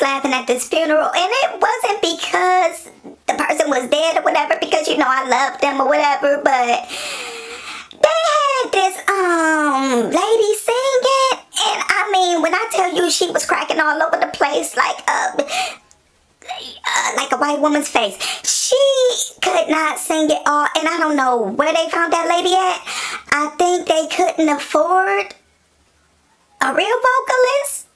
laughing at this funeral, and it wasn't because the person was dead or whatever, because you know I loved them or whatever, but they had this lady singing, and I mean, when I tell you she was cracking all over the place like a white woman's face. She could not sing it all, and I don't know where they found that lady at. I think they couldn't afford a real vocalist,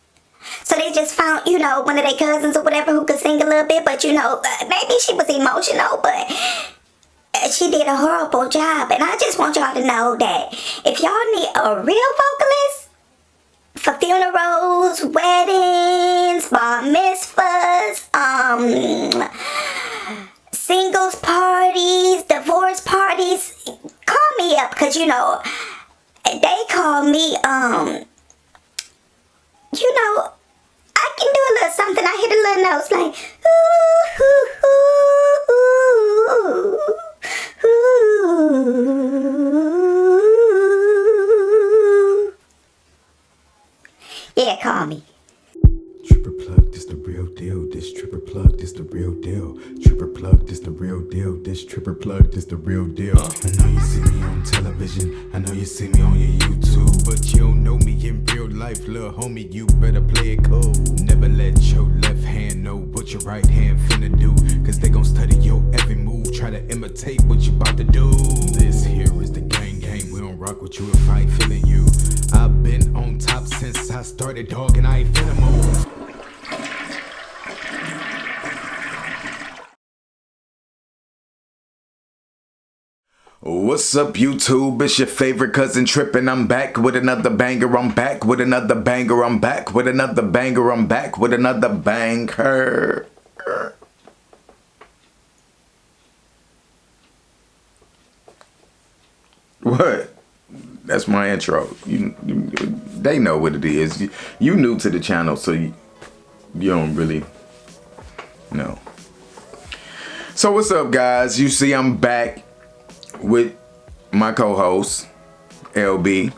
so they just found, you know, one of their cousins or whatever who could sing a little bit, but you know, maybe she was emotional, but she did a horrible job. And I just want y'all to know that if y'all need a real vocalist for funerals, weddings, bar mitzvahs, singles parties, divorce parties, call me up, because you know, they call me, you know, I can do a little something. I hit a little notes like, ooh. Yeah, call me. Tripper plug, this the real deal. This tripper plug, this the real deal. Tripper plug, this the real deal. This tripper plug, this the real deal. I know you see me on television. I know you see me on your YouTube, but you don't know me in real life, little homie. You better play it cool. Never let your left hand know what your right hand finna do, cause they gon' study your every move, try to imitate what you about to do. This here is the gang. We don't rock with you if I ain't feeling you. I've been on top since I started, dog, and I ain't finna move. What's up, YouTube? It's your favorite cousin Tripp, and I'm back with another banger. I'm back with another banger. I'm back with another banger. I'm back with another banger. What? That's my intro. They know what it is. You new to the channel, so you don't really know. So what's up, guys? You see I'm back with my co-host, LB.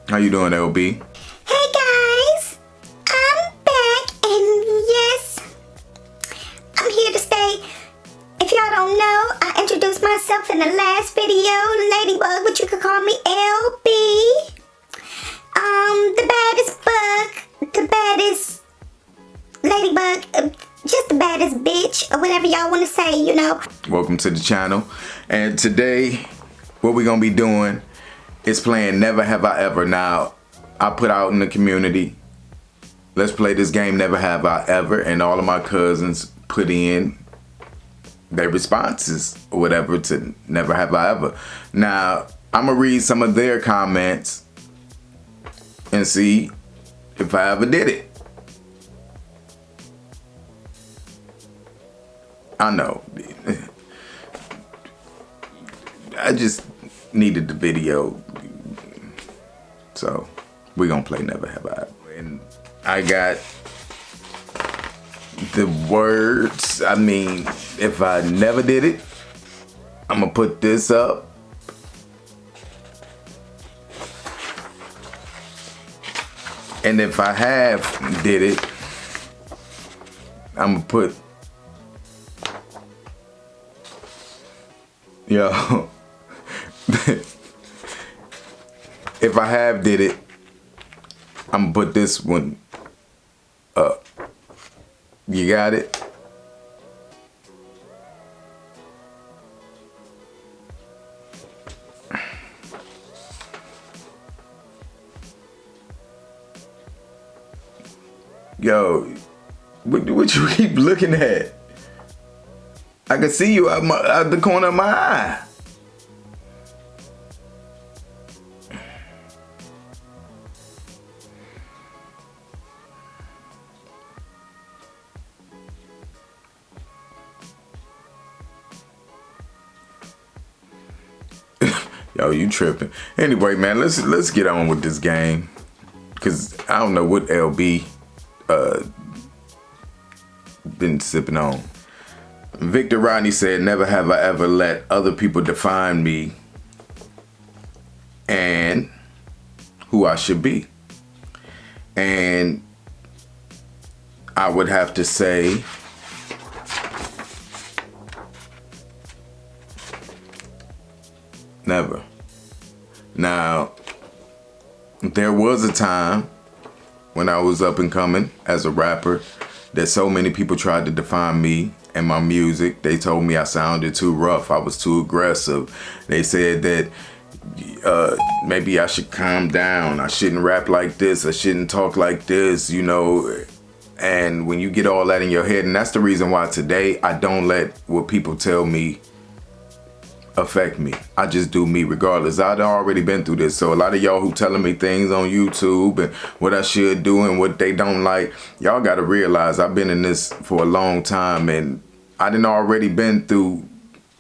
How you doing, LB? Hey guys, I'm back, and yes, I'm here to stay. If y'all don't know, I introduced myself in the last video, Ladybug, but you could call me LB. The baddest bug, the baddest ladybug, just the baddest bitch, or whatever y'all want to say, you know. Welcome to the channel, and today, what we're gonna be doing is playing Never Have I Ever. Now, I put out in the community, let's play this game, Never Have I Ever, and all of my cousins put in their responses or whatever to Never Have I Ever. Now, I'm gonna read some of their comments and see if I ever did it. I know. I just needed the video. So, we're gonna play Never Have I Ever. And I got the words. I mean, if I never did it, I'm gonna put this up. And if I have did it, I'm gonna put, yo, if I have did it, I'm gonna put this one up. You got it? Yo, what you keep looking at? I can see you out the corner of my eye. Yo, you tripping. Anyway, man, let's get on with this game, cause I don't know what LB been sipping on. Victor Rodney said, never have I ever let other people define me and who I should be. And I would have to say never. Now, there was a time when I was up and coming as a rapper that so many people tried to define me and my music. They told me I sounded too rough. I was too aggressive. They said that maybe I should calm down. I shouldn't rap like this. I shouldn't talk like this, you know. And when you get all that in your head, and that's the reason why today I don't let what people tell me affect me. I just do me regardless. I'd already been through this. So a lot of y'all who telling me things on YouTube and what I should do and what they don't like, y'all got to realize I've been in this for a long time, and I done already been through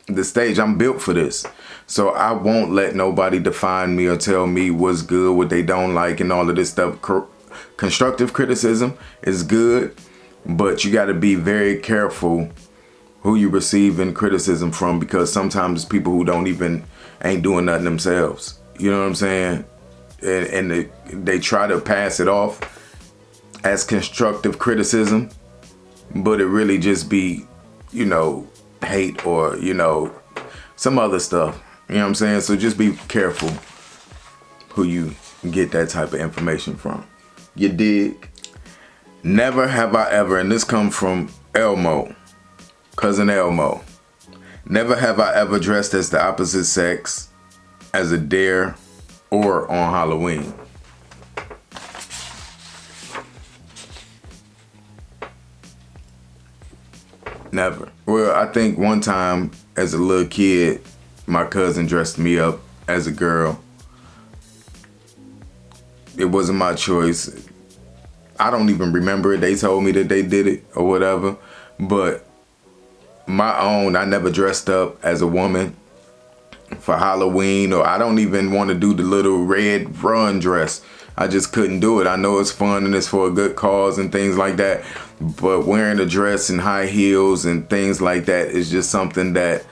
the stage. I'm built for this. So I won't let nobody define me or tell me what's good, what they don't like, and all of this stuff. Constructive criticism is good, but you got to be very careful who you receiving criticism from, because sometimes it's people who ain't doing nothing themselves. You know what I'm saying? And they try to pass it off as constructive criticism, but it really just be, you know, hate or, you know, some other stuff. You know what I'm saying? So just be careful who you get that type of information from. You dig? Never have I ever, and this come from Elmo, Cousin Elmo. Never have I ever dressed as the opposite sex as a dare or on Halloween. Never. Well, I think one time as a little kid, my cousin dressed me up as a girl. It wasn't my choice. I don't even remember it. They told me that they did it or whatever. But I never dressed up as a woman for Halloween, or I don't even want to do the little red run dress. I just couldn't do it. I know it's fun and it's for a good cause and things like that, but wearing a dress and high heels and things like that is just something that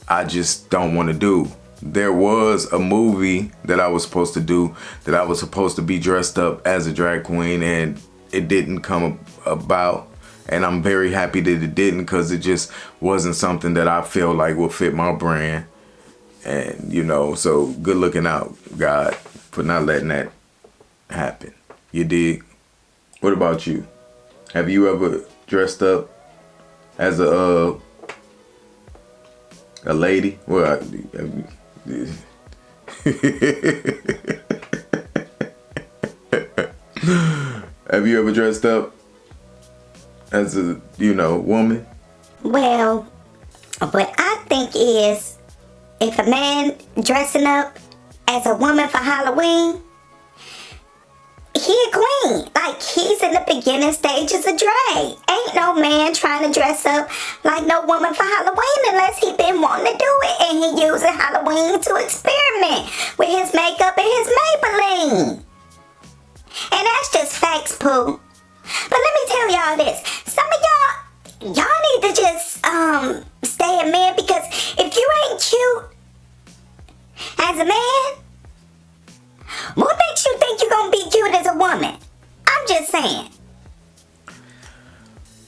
I just don't want to do. There was a movie that I was supposed to do, that I was supposed to be dressed up as a drag queen, and it didn't come about. And I'm very happy that it didn't, because it just wasn't something that I feel like would fit my brand. And, you know, so good looking out, God, for not letting that happen. You dig? What about you? Have you ever dressed up as a lady? Well, have you ever dressed up as a, you know, woman? Well, what I think is, if a man dressing up as a woman for Halloween, he a queen. Like, he's in the beginning stages of drag. Ain't no man trying to dress up like no woman for Halloween unless he been wanting to do it, and he using Halloween to experiment with his makeup and his Maybelline. And that's just facts, Pooh. But let me tell y'all this. Some of y'all need to just stay a man, because if you ain't cute as a man, what makes you think you're gonna be cute as a woman? I'm just saying.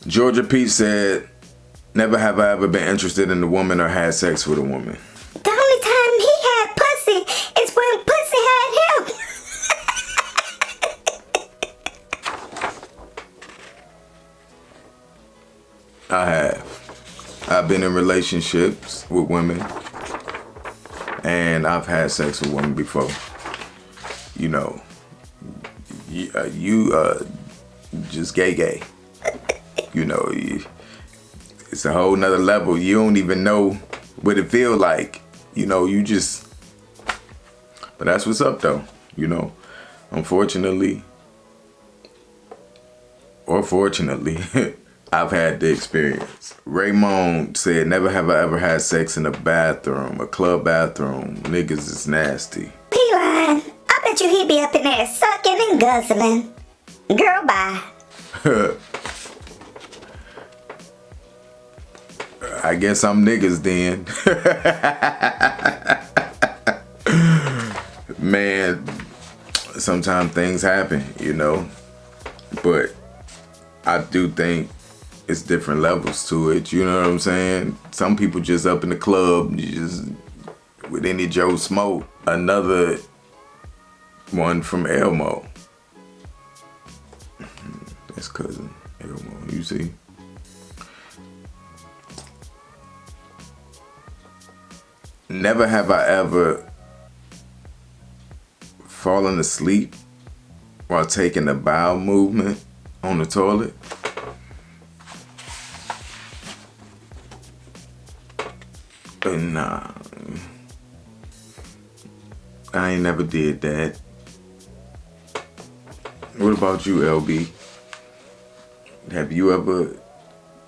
Georgia Pete said, never have I ever been interested in a woman or had sex with a woman. The only time he had pussy is when pussy had him. I have. I've been in relationships with women, and I've had sex with women before. You know, you just gay. You know, it's a whole nother level. You don't even know what it feel like. You know, but that's what's up though. You know, unfortunately, or fortunately, I've had the experience. Raymond said, never have I ever had sex in a bathroom, a club bathroom. Niggas is nasty. He lying. I bet you he be up in there sucking and guzzling. Girl, bye. I guess I'm niggas then. Man, sometimes things happen, you know. But I do think it's different levels to it. You know what I'm saying? Some people just up in the club, just with any Joe Smoke. Another one from Elmo. That's cousin Elmo, you see? Never have I ever fallen asleep while taking a bowel movement on the toilet. Nah, I ain't never did that. What about you, LB? Have you ever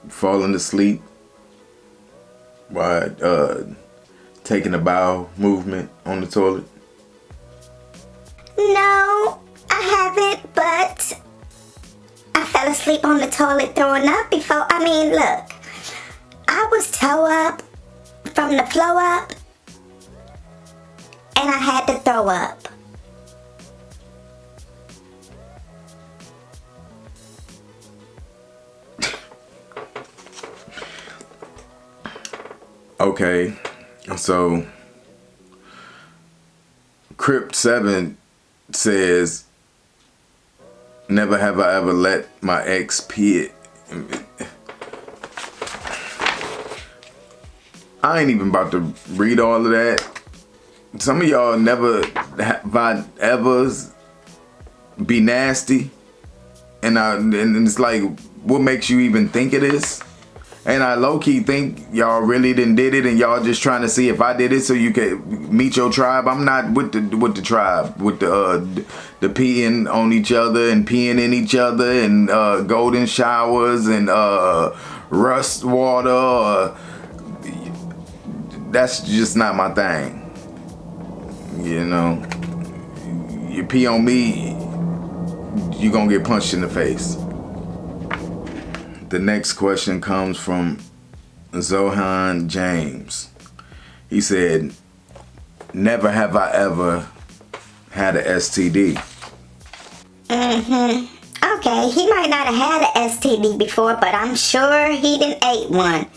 fallen asleep while taking a bowel movement on the toilet? No, I haven't, but I fell asleep on the toilet throwing up before. I mean, look, I was toe up from the flow up, and I had to throw up. Okay, so Tripp 7 says, never have I ever let my ex pee it. I ain't even about to read all of that. Some of y'all never have I ever be nasty. And it's like, what makes you even think of this? And I low-key think y'all really done did it and y'all just trying to see if I did it so you can meet your tribe. I'm not with the tribe, with the peeing on each other and peeing in each other and golden showers and rust water. That's just not my thing. You know, you pee on me, you gonna get punched in the face. The next question comes from Zohan James. He said, never have I ever had an STD. Okay, he might not have had an STD before, but I'm sure he done ate one.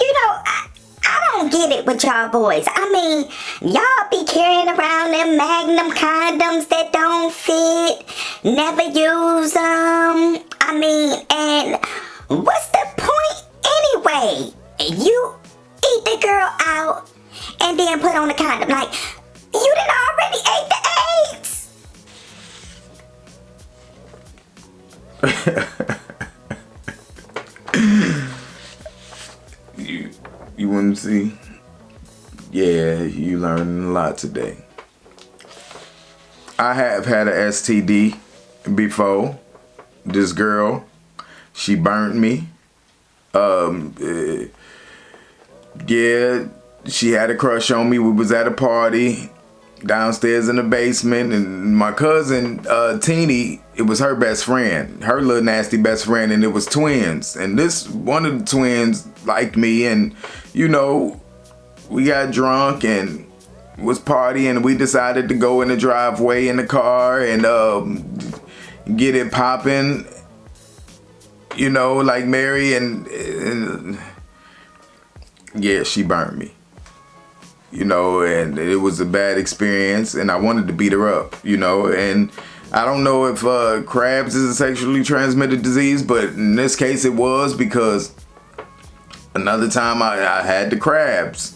You know, I don't get it with y'all boys. I mean, y'all be carrying around them Magnum condoms that don't fit, never use them. I mean, and what's the point anyway? You eat the girl out and then put on the condom. Like, you done already ate the AIDS. You want to see? Yeah, you learned a lot today. I have had an STD before. This girl, she burnt me. Yeah, she had a crush on me. We was at a party downstairs in the basement, and my cousin Teeny, it was her best friend, her little nasty best friend, and it was twins. And this one of the twins liked me, and you know, we got drunk and was partying, and we decided to go in the driveway in the car and get it popping. You know, like Mary and yeah, she burned me. You know, and it was a bad experience, and I wanted to beat her up, you know, and I don't know if crabs is a sexually transmitted disease, but in this case it was, because another time I had the crabs.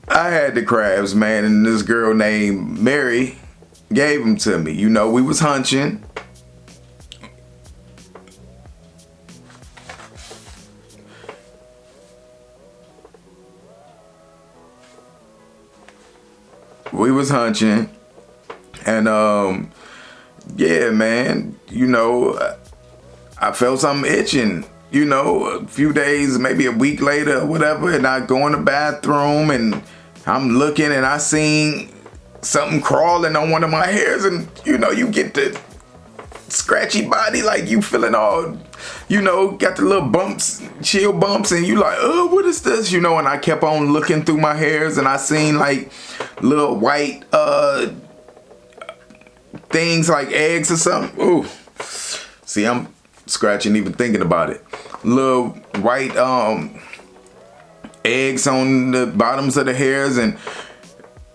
I had the crabs, man, and this girl named Mary gave them to me. You know, we was hunching. And yeah, man, you know, I felt something itching, you know, a few days, maybe a week later or whatever, and I go in the bathroom and I'm looking and I seen something crawling on one of my hairs, and you know, you get to scratchy body, like you feeling all, you know, got the little bumps, chill bumps, and you like, oh, what is this? You know, and I kept on looking through my hairs, and I seen like little white things like eggs or something. Ooh. See, I'm scratching even thinking about it. Little white eggs on the bottoms of the hairs, and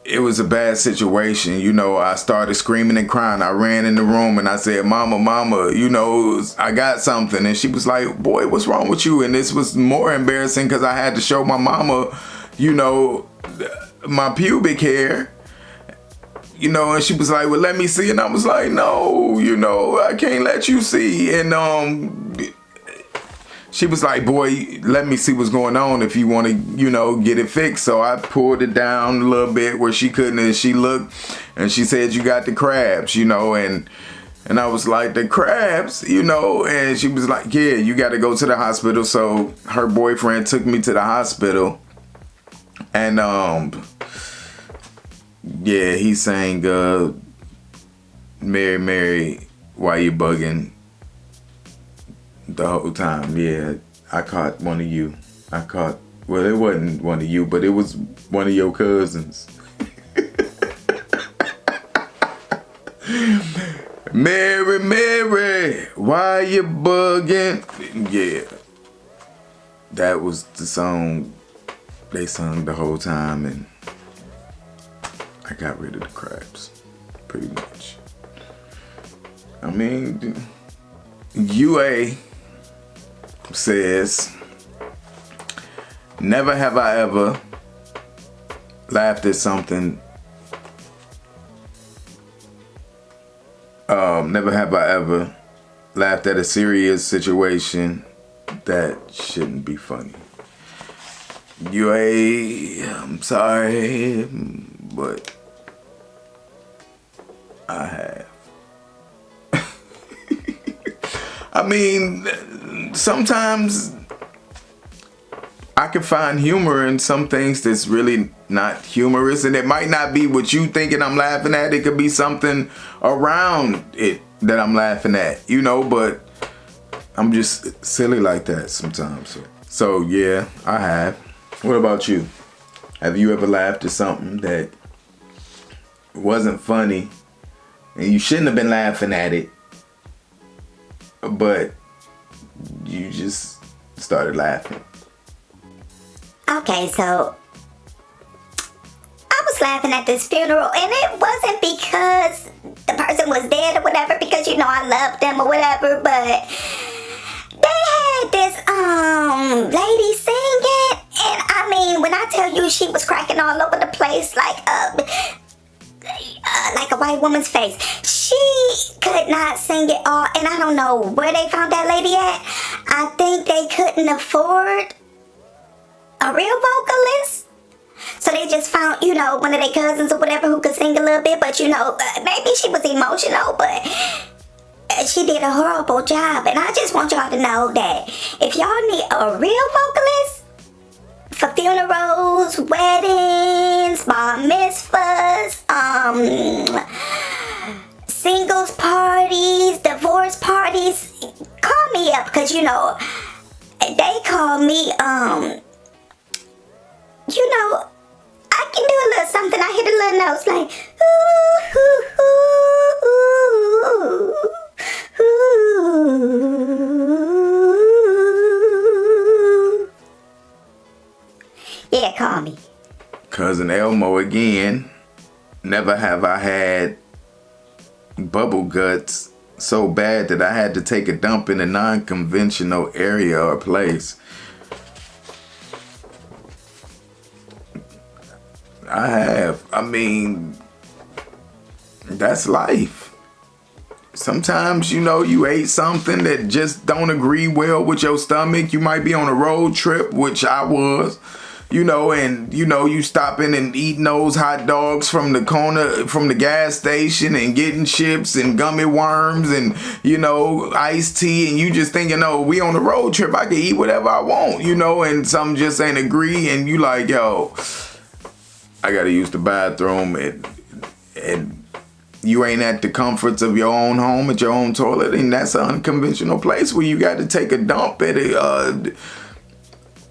it was a bad situation. You know, I started screaming and crying. I ran in the room and I said, mama, you know, I got something. And she was like, boy, what's wrong with you? And this was more embarrassing because I had to show my mama, you know, my pubic hair. You know, and she was like, well, let me see. And I was like, no, you know, I can't let you see. And she was like, boy, let me see what's going on if you want to, you know, get it fixed. So I pulled it down a little bit where she couldn't, and she looked and she said, you got the crabs, you know, and I was like, the crabs, you know, and she was like, yeah, you got to go to the hospital. So her boyfriend took me to the hospital, and yeah, he sang Mary, Mary, why you bugging? The whole time. Yeah, I caught one of you. Well, it wasn't one of you, but it was one of your cousins. Mary, Mary, why you bugging? Yeah, that was the song they sung the whole time, and I got rid of the crabs, pretty much. I mean, UA says, never have I ever laughed at something. Never have I ever laughed at a serious situation that shouldn't be funny. UA, I'm sorry, but I have. I mean, sometimes I can find humor in some things that's really not humorous, and it might not be what you thinking I'm laughing at. It could be something around it that I'm laughing at, you know, but I'm just silly like that sometimes. So yeah, I have. What about you? Have you ever laughed at something that wasn't funny and you shouldn't have been laughing at it, but you just started laughing? Okay, so I was laughing at this funeral, and it wasn't because the person was dead or whatever, because, you know, I loved them or whatever, but they had this lady singing, and I mean, when I tell you she was cracking all over the place like a white woman's face. She could not sing it all, and I don't know where they found that lady at. I think they couldn't afford a real vocalist, so they just found, you know, one of their cousins or whatever who could sing a little bit, but, you know, maybe she was emotional, but she did a horrible job. And I just want y'all to know that if y'all need a real vocalist for funerals, weddings, bar mitzvahs, singles parties, divorce parties, call me up, because, you know, they call me, you know, I can do a little something. I hit a little notes like, ooh. Yeah, call me. Cousin Elmo again. Never have I had bubble guts so bad that I had to take a dump in a non-conventional area or place. I have. I mean, that's life. Sometimes, you know, you ate something that just don't agree well with your stomach. You might be on a road trip, which I was, you know, and, you know, you stopping and eating those hot dogs from the corner, from the gas station, and getting chips and gummy worms and, you know, iced tea, and you just thinking, oh, we on a road trip, I can eat whatever I want, you know, and something just ain't agree, and you like, yo, I gotta use the bathroom, and you ain't at the comforts of your own home, at your own toilet, and that's an unconventional place where you got to take a dump at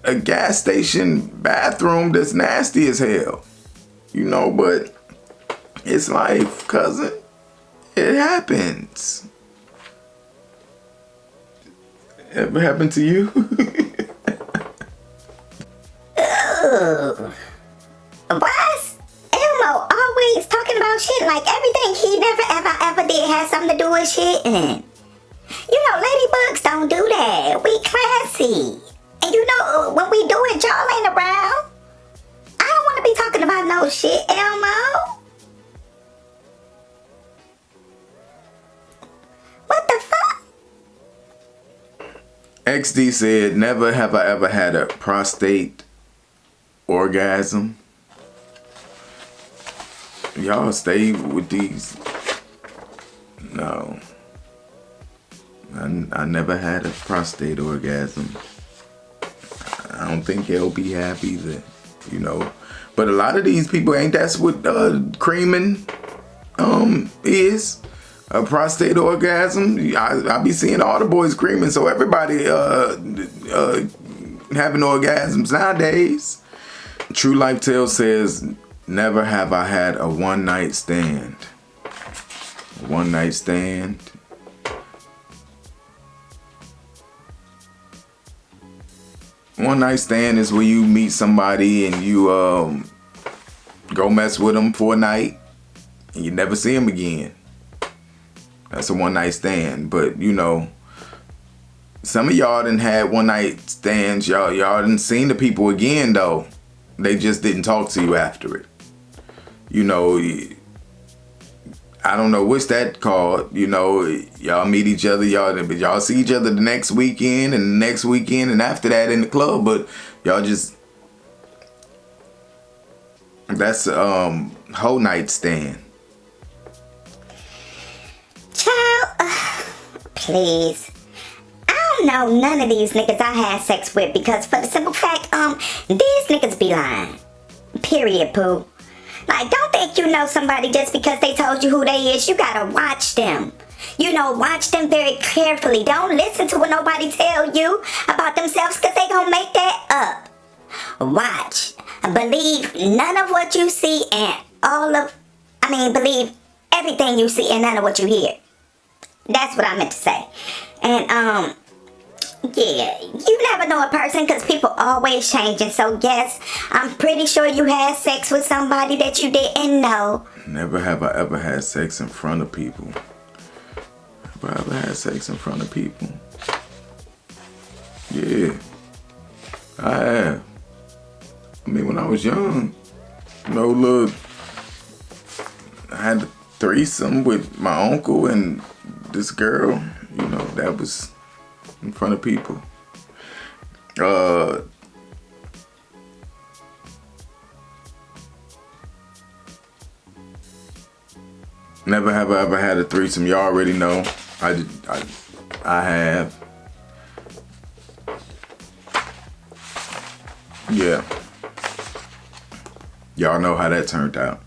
a gas station bathroom that's nasty as hell. You know, but it's life, cousin. It happens. Ever happened to you? Ugh. Boss, Elmo always talking about shit like everything he never ever did has something to do with shit. And you know, ladybugs don't do that. We classy. And you know, when we do it, y'all ain't around. I don't want to be talking about no shit, Elmo. What the fuck? XD said, never have I ever had a prostate orgasm. Y'all stay with these. No. I never had a prostate orgasm. I don't think they'll be happy either, you know. But a lot of these people, ain't that's what creaming is? A prostate orgasm. I be seeing all the boys creaming, so everybody having orgasms nowadays. True Life Tale says, never have I had a one-night stand. A one-night stand. One-night stand is where you meet somebody and you go mess with them for a night and you never see them again. That's a one-night stand. But, you know, some of y'all done had one-night stands. Y'all done seen the people again, though. They just didn't talk to you after it. You know, I don't know what's that called. You know, y'all meet each other, y'all see each other the next weekend and the next weekend and after that in the club. But y'all just, that's a whole night stand. Child, please. I don't know none of these niggas I had sex with because for the simple fact, these niggas be lying. Period, poo. Like, don't think you know somebody just because they told you who they is. You gotta watch them. You know, watch them very carefully. Don't listen to what nobody tell you about themselves because they gonna make that up. Watch. Believe none of what you see and believe everything you see and none of what you hear. That's what I meant to say. And, yeah, you never know a person because people always changing. So, yes, I'm pretty sure you had sex with somebody that you didn't know. Never have I ever had sex in front of people. Have I ever had sex in front of people? Yeah, I have. I mean, when I was young, you know, look, I had a threesome with my uncle and this girl. You know, that was in front of people. Never have I ever had a threesome. Y'all already know. I have. Yeah. Y'all know how that turned out.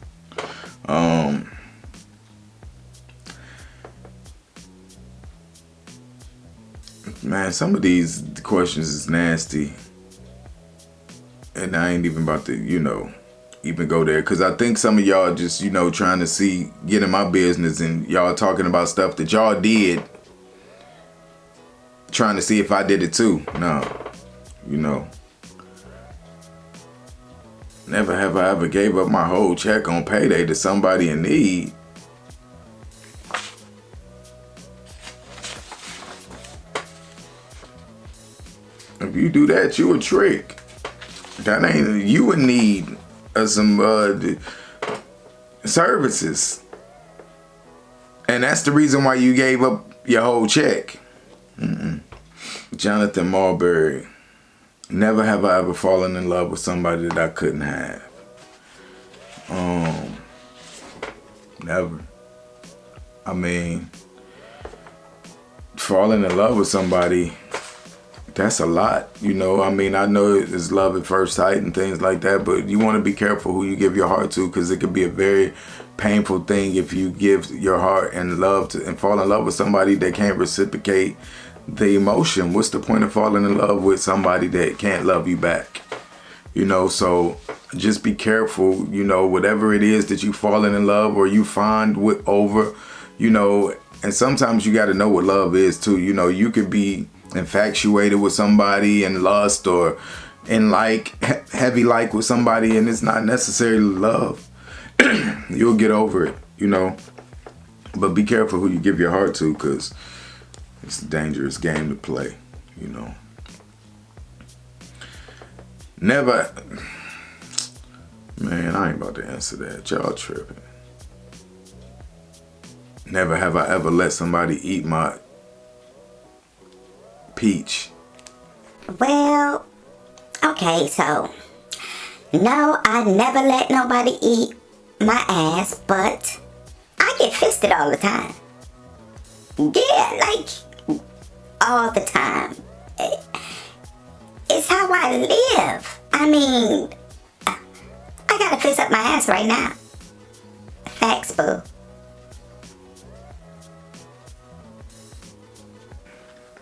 Man, some of these questions is nasty. And I ain't even about to, you know, even go there. Because I think some of y'all just, you know, trying to get in my business and y'all talking about stuff that y'all did. Trying to see if I did it too. No, you know. Never have I ever gave up my whole check on payday to somebody in need. If you do that, you a trick. That ain't, you in need of some services. And that's the reason why you gave up your whole check. Jonathan Marbury. Never have I ever fallen in love with somebody that I couldn't have. Never. I mean, falling in love with somebody that's a lot, you know. I mean, I know it's love at first sight and things like that, but you want to be careful who you give your heart to, because it could be a very painful thing if you give your heart and love to, and fall in love with somebody that can't reciprocate the emotion. What's the point of falling in love with somebody that can't love you back? You know, so just be careful, you know, whatever it is that you falling in love or you find with over, you know, and sometimes you got to know what love is too. You know, you could be infatuated with somebody and lust, or in heavy like with somebody, and it's not necessarily love. You'll get over it, you know, but be careful who you give your heart to, because it's a dangerous game to play, you know. Never, man, I ain't about to answer that. Y'all tripping. Never have I ever let somebody eat my peach. Well, okay, so no, I never let nobody eat my ass, but I get fisted all the time. Yeah, like all the time. It's how I live. I mean, I gotta fist up my ass right now. Facts, boo.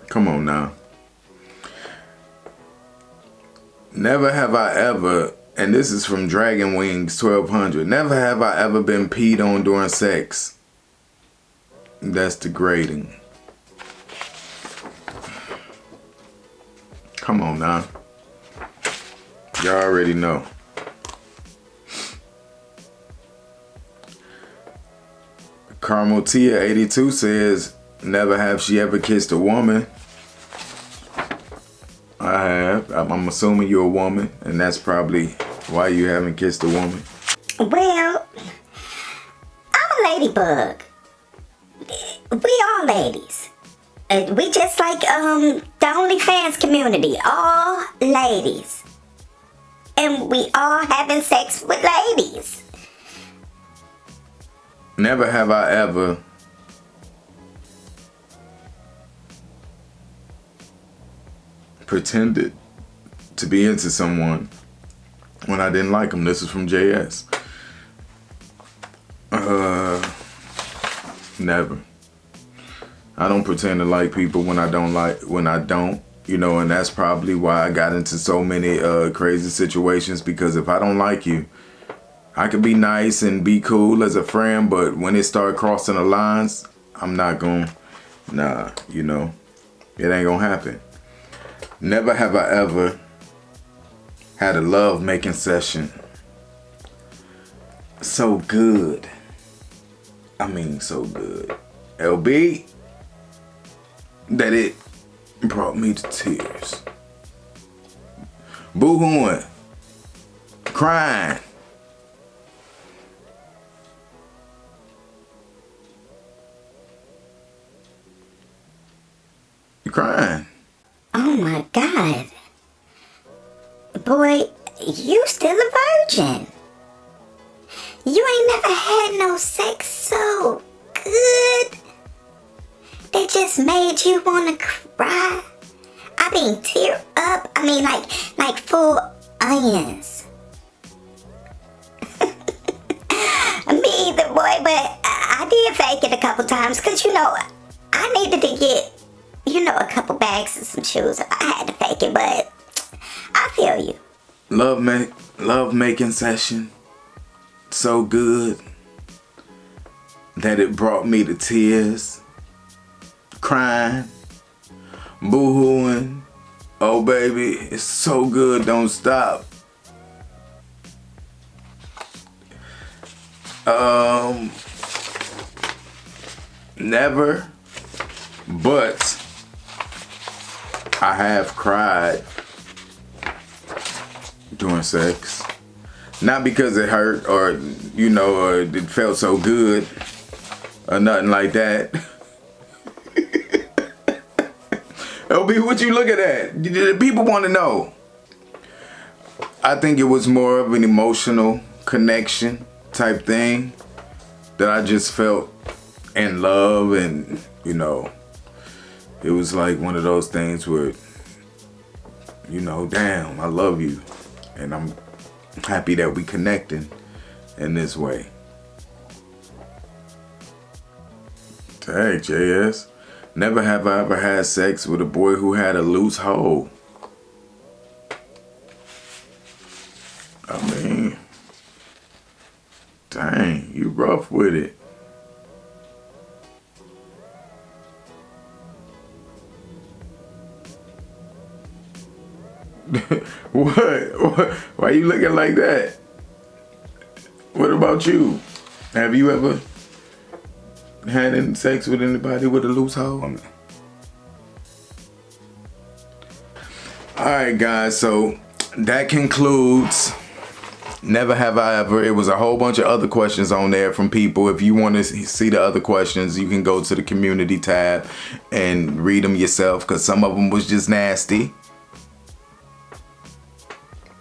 Come on now. Never have I ever, and this is from Dragon Wings 1200, never have I ever been peed on during sex. That's degrading. Come on now. Y'all already know. Carmel Tia 82 says, never have she ever kissed a woman. I have. I'm assuming you're a woman, and that's probably why you haven't kissed a woman. Well, I'm a ladybug. We all ladies. We just like the OnlyFans community, all ladies. And we all having sex with ladies. Never have I ever pretended to be into someone when I didn't like them. This is from JS. Never. I don't pretend to like people when I don't, you know, and that's probably why I got into so many crazy situations, because if I don't like you, I could be nice and be cool as a friend, but when it start crossing the lines, I'm not gonna, you know, it ain't gonna happen. Never have I ever had a love making session so good. I mean, so good. LB, that it brought me to tears. Boo-hooing. Crying. You crying. Oh my God. Boy, you still a virgin. You ain't never had no sex so good that just made you wanna cry. I mean, tear up. I mean, like full onions. Me either, boy, but I did fake it a couple times, because, you know, I needed to get, you know, a couple bags of some shoes. I had to fake it, but I feel you. Love making session so good that it brought me to tears, crying, boo-hooing. Oh baby, it's so good, don't stop. Never, but I have cried during sex. Not because it hurt or, you know, or it felt so good or nothing like that. LB, what you looking at? The people want to know. I think it was more of an emotional connection type thing that I just felt in love, and, you know, it was like one of those things where you know, damn, I love you. And I'm happy that we connecting in this way. Tag JS. Never have I ever had sex with a boy who had a loose hole. I mean, dang, you rough with it. What? Why you looking like that? What about you? Have you ever had any sex with anybody with a loose hole? Alright guys, so that concludes Never Have I Ever. It was a whole bunch of other questions on there from people. If you want to see the other questions, you can go to the community tab and read them yourself, because some of them was just nasty.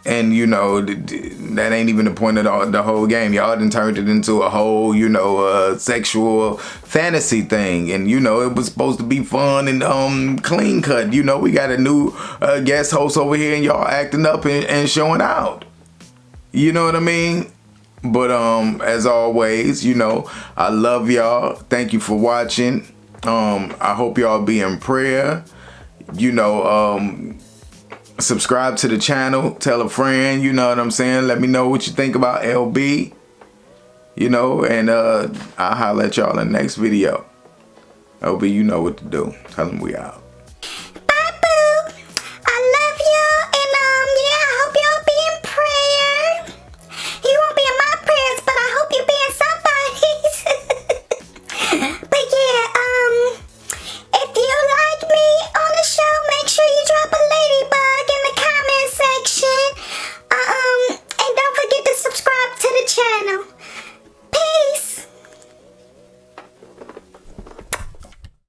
And, you know, that ain't even the point of the whole game. Y'all done turned it into a whole, you know, sexual fantasy thing. And, you know, it was supposed to be fun and clean cut. You know, we got a new guest host over here and y'all acting up and showing out. You know what I mean? But as always, you know, I love y'all. Thank you for watching. I hope y'all be in prayer. You know, subscribe to the channel, tell a friend, you know what I'm saying? Let me know what you think about LB, you know, and I'll holler at y'all in the next video. LB, you know what to do. Tell them we out.